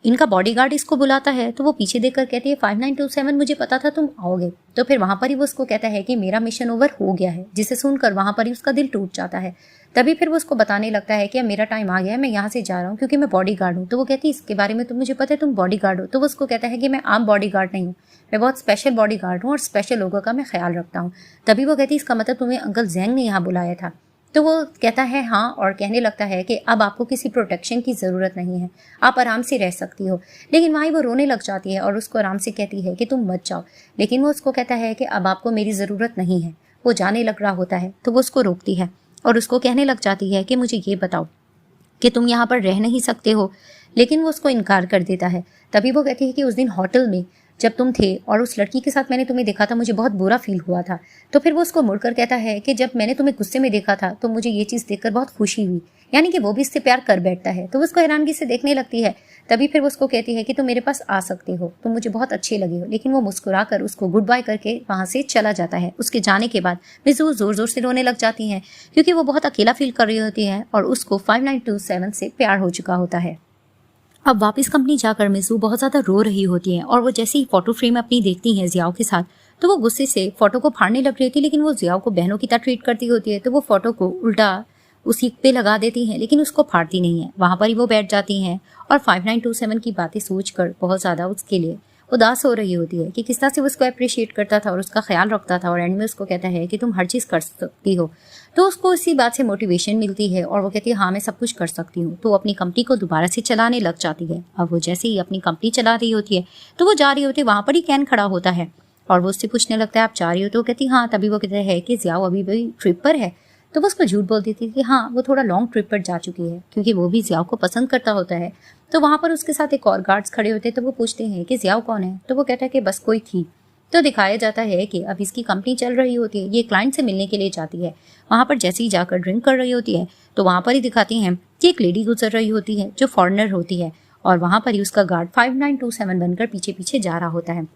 इनका बॉडीगार्ड इसको बुलाता है तो वो पीछे देखकर कहती है 5927 मुझे पता था तुम आओगे। तो फिर वहां पर ही वो उसको कहता है कि मेरा मिशन ओवर हो गया है, जिसे सुनकर वहां पर ही उसका दिल टूट जाता है। तभी फिर वो उसको बताने लगता है कि अब मेरा टाइम आ गया है, मैं यहाँ से जा रहा हूँ क्योंकि मैं बॉडीगार्ड हूँ। तो वो कहती है इसके बारे में तो मुझे पता है तुम बॉडीगार्ड हो। तो वो उसको कहता है कि मैं आम बॉडीगार्ड नहीं हूँ, मैं बहुत स्पेशल बॉडीगार्ड हूँ और स्पेशल लोगों का मैं ख्याल रखता हूँ। तभी वो कहती है इसका मतलब तुम्हें अंकल जैंग ने यहाँ बुलाया था। तो वो कहता है हाँ और कहने लगता है कि अब आपको किसी प्रोटेक्शन की ज़रूरत नहीं है, आप आराम से रह सकती हो। लेकिन वहीं वो रोने लग जाती है और उसको आराम से कहती है कि तुम मत जाओ। लेकिन वो उसको कहता है कि अब आपको मेरी ज़रूरत नहीं है। वो जाने लग रहा होता है तो वो उसको रोकती है और उसको कहने लग जाती है कि मुझे ये बताओ कि तुम यहाँ पर रह नहीं सकते हो। लेकिन वो उसको इनकार कर देता है। तभी वो कहती है कि उस दिन होटल में जब तुम थे और उस लड़की के साथ मैंने तुम्हें देखा था मुझे बहुत बुरा फील हुआ था। तो फिर वो उसको मुड़कर कहता है कि जब मैंने तुम्हें गुस्से में देखा था तो मुझे ये चीज़ देखकर बहुत खुशी हुई, यानी कि वो भी इससे प्यार कर बैठता है। तो वो उसको हैरानगी से देखने लगती है। तभी फिर वो उसको कहती है कि तुम मेरे पास आ सकते हो, तुम मुझे बहुत अच्छे लगे हो। लेकिन वो मुस्कुरा कर उसको गुड बाय करके वहाँ से चला जाता है। उसके जाने के बाद मिज़ू ज़ोर ज़ोर से रोने लग जाती हैं क्योंकि वो बहुत अकेला फील कर रही होती है और उसको 5927 से प्यार हो चुका होता है। अब वापस कंपनी जाकर मिज़ू बहुत ज़्यादा रो रही होती है और वो जैसे ही फोटो फ्रेम अपनी देखती हैं जियाओ के साथ तो वो गुस्से से फोटो को फाड़ने लग रही थी। लेकिन वो जियाओ को बहनों की तरह ट्रीट करती होती है तो वो फोटो को उल्टा उसी पे लगा देती हैं लेकिन उसको फाड़ती नहीं है। वहाँ पर ही वो बैठ जाती हैं और 5927 की बातें सोचकर बहुत ज़्यादा उसके लिए उदास हो रही होती है कि किस तरह से वो उसको अप्रिशिएट करता था और उसका ख्याल रखता था, और एंड में उसको कहता है कि तुम हर चीज़ कर सकती हो। तो उसको इसी बात से मोटिवेशन मिलती है और वो कहती है हाँ मैं सब कुछ कर सकती हूँ। तो अपनी कंपनी को दोबारा से चलाने लग जाती है। अब वो जैसे ही अपनी कंपनी चला रही होती है तो वो जा रही होती है, वहाँ पर ही कैन खड़ा होता है और वो उससे पूछने लगता है आप जा रही हो? तो वो कहती हाँ। तभी वो कहता है कि ज़ियाओ अभी भी ट्रिप पर है। तो वो उसको झूठ बोल देती थी कि हाँ वो थोड़ा लॉन्ग ट्रिप पर जा चुकी है, क्योंकि वो भी ज़ियाओ को पसंद करता होता है। तो वहाँ पर उसके साथ एक और गार्ड्स खड़े होते हैं। तो वो पूछते हैं कि ज़ियाओ कौन है? तो वो कहता है कि बस कोई थी। तो दिखाया जाता है कि अब इसकी कंपनी चल रही होती है, ये क्लाइंट से मिलने के लिए जाती है। वहाँ पर जैसे ही जाकर ड्रिंक कर रही होती है तो वहाँ पर ही दिखाती हैं कि एक लेडी गुजर रही होती है जो फॉरेनर होती है, और वहाँ पर ही उसका गार्ड 5927 बनकर पीछे पीछे जा रहा होता है।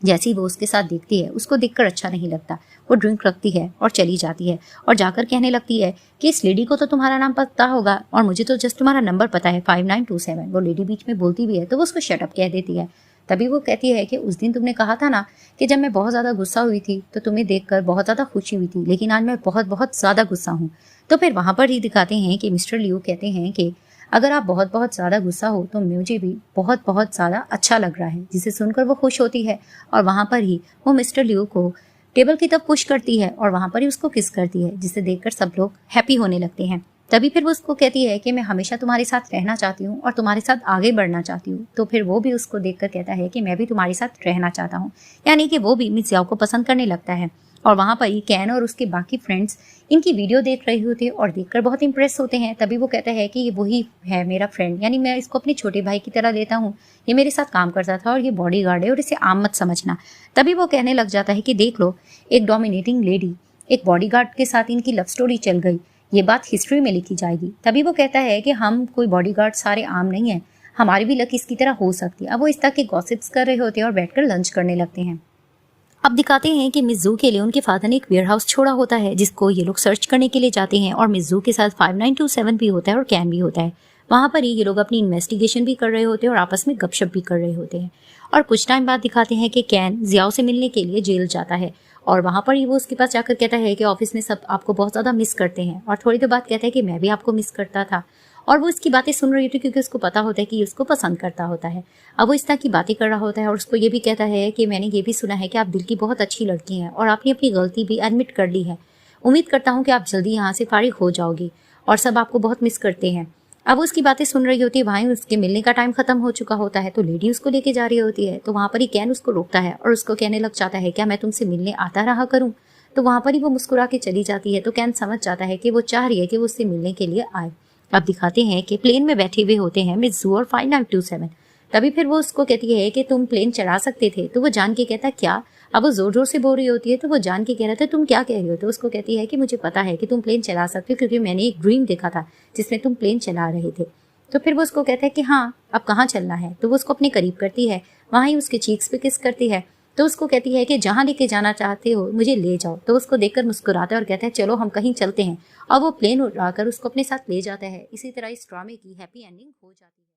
जैसे ही वो उसके साथ देखती है, उसको देखकर अच्छा नहीं लगता। वो ड्रिंक रखती है और चली जाती है और जाकर कहने लगती है कि इस लेडी को तो तुम्हारा नाम पता होगा और मुझे तो जस्ट तुम्हारा नंबर पता है 5927। वो लेडी बीच में बोलती भी है तो वो उसको शट अप कह देती है। तभी वो कहती है कि उस दिन तुमने कहा था ना कि जब मैं बहुत ज़्यादा गुस्सा हुई थी तो तुम्हें देखकर बहुत ज़्यादा खुशी हुई थी, लेकिन आज मैं बहुत बहुत ज़्यादा गुस्सा हूँ। तो फिर वहाँ पर ही दिखाते हैं कि मिस्टर लियू कहते हैं कि अगर आप बहुत बहुत ज़्यादा गुस्सा हो तो मुझे भी बहुत बहुत ज़्यादा अच्छा लग रहा है, जिसे सुनकर वो खुश होती है और वहाँ पर ही वो मिस्टर लियू को टेबल की तरफ पुश करती है और वहाँ पर ही उसको किस करती है, जिसे देखकर सब लोग हैप्पी होने लगते हैं। तभी फिर वो उसको कहती है कि मैं हमेशा तुम्हारे साथ रहना चाहती हूँ और तुम्हारे साथ आगे बढ़ना चाहती हूँ। तो फिर वो भी उसको देखकर कहता है कि मैं भी तुम्हारे साथ रहना चाहता हूँ, यानी कि वो भी मिस याओ को पसंद करने लगता है। और वहाँ पर ही कैन और उसके बाकी फ्रेंड्स इनकी वीडियो देख रहे होते हैं और देखकर बहुत इंप्रेस होते हैं। तभी वो कहता है कि ये वही है मेरा फ्रेंड, यानी मैं इसको अपने छोटे भाई की तरह लेता हूँ, ये मेरे साथ काम करता था और ये बॉडीगार्ड है और इसे आम मत समझना। तभी वो कहने लग जाता है कि देख लो, एक डोमिनेटिंग लेडी एक बॉडीगार्ड के साथ इनकी लव स्टोरी चल गई, ये बात हिस्ट्री में लिखी जाएगी। तभी वो कहता है कि हम कोई बॉडीगार्ड सारे आम नहीं हैं, हमारी भी लक इसकी तरह हो सकती है। अब वो इस तरह के गॉसिप्स कर रहे होते हैं और बैठकर लंच करने लगते हैं। अब दिखाते हैं कि मिज़ू के लिए उनके फादर ने एक वेयरहाउस छोड़ा होता है जिसको ये लोग सर्च करने के लिए जाते हैं, और मिज़ू के साथ 5927 भी होता है और कैन भी होता है। वहाँ पर ही ये लोग अपनी इन्वेस्टिगेशन भी कर रहे होते हैं और आपस में गपशप भी कर रहे होते हैं। और कुछ टाइम बाद दिखाते हैं कि कैन ज़ियाओ से मिलने के लिए जेल जाता है और वहाँ पर ही वो उसके पास जाकर कहता है कि ऑफिस में सब आपको बहुत ज़्यादा मिस करते हैं, और थोड़ी देर बाद कहता है कि मैं भी आपको मिस करता था। और वो इसकी बातें सुन रही होती है क्योंकि उसको पता होता है कि उसको पसंद करता होता है। अब वो इस तरह की बातें कर रहा होता है और उसको ये भी कहता है कि मैंने ये भी सुना है कि आप दिल की बहुत अच्छी लड़की हैं और आपने अपनी गलती भी एडमिट कर ली है। उम्मीद करता हूँ कि आप जल्दी यहाँ से फारिग हो जाओगी और सब आपको बहुत मिस करते हैं। अब उसकी बातें सुन रही होती है, वहीं उसके मिलने का टाइम खत्म हो चुका होता है तो लेडी उसको लेके जा रही होती है। तो वहाँ पर ही कैन उसको रोकता है और उसको कहने लग जाता है क्या मैं तुमसे मिलने आता रहा करूँ? तो वहाँ पर ही वो मुस्कुरा के चली जाती है। तो कैन समझ जाता है कि वो चाह रही है कि वो उससे मिलने के लिए आए। अब दिखाते हैं कि प्लेन में बैठे हुए होते हैं मिज़ू और 5927। तभी फिर वो उसको कहती है कि तुम प्लेन चला सकते थे। तो वो जान के कहता क्या? अब वो जोर जोर से बोल रही होती है तो वो जान के कह रहा था तुम क्या कह रही हो? तो उसको कहती है कि मुझे पता है कि तुम प्लेन चला सकते हो क्योंकि मैंने एक ड्रीम देखा था जिसमें तुम प्लेन चला रहे थे। तो फिर वो उसको कहता है कि हाँ अब कहाँ चलना है? तो वो उसको अपने करीब करती है, वहाँ ही उसके चीक्स पे किस करती है। तो उसको कहती है कि जहाँ लेके जाना चाहते हो मुझे ले जाओ। तो उसको देखकर मुस्कुराता है और कहता है चलो हम कहीं चलते हैं, और वो प्लेन उड़ाकर उसको अपने साथ ले जाता है। इसी तरह इस ड्रामे की हैप्पी एंडिंग हो जाती है।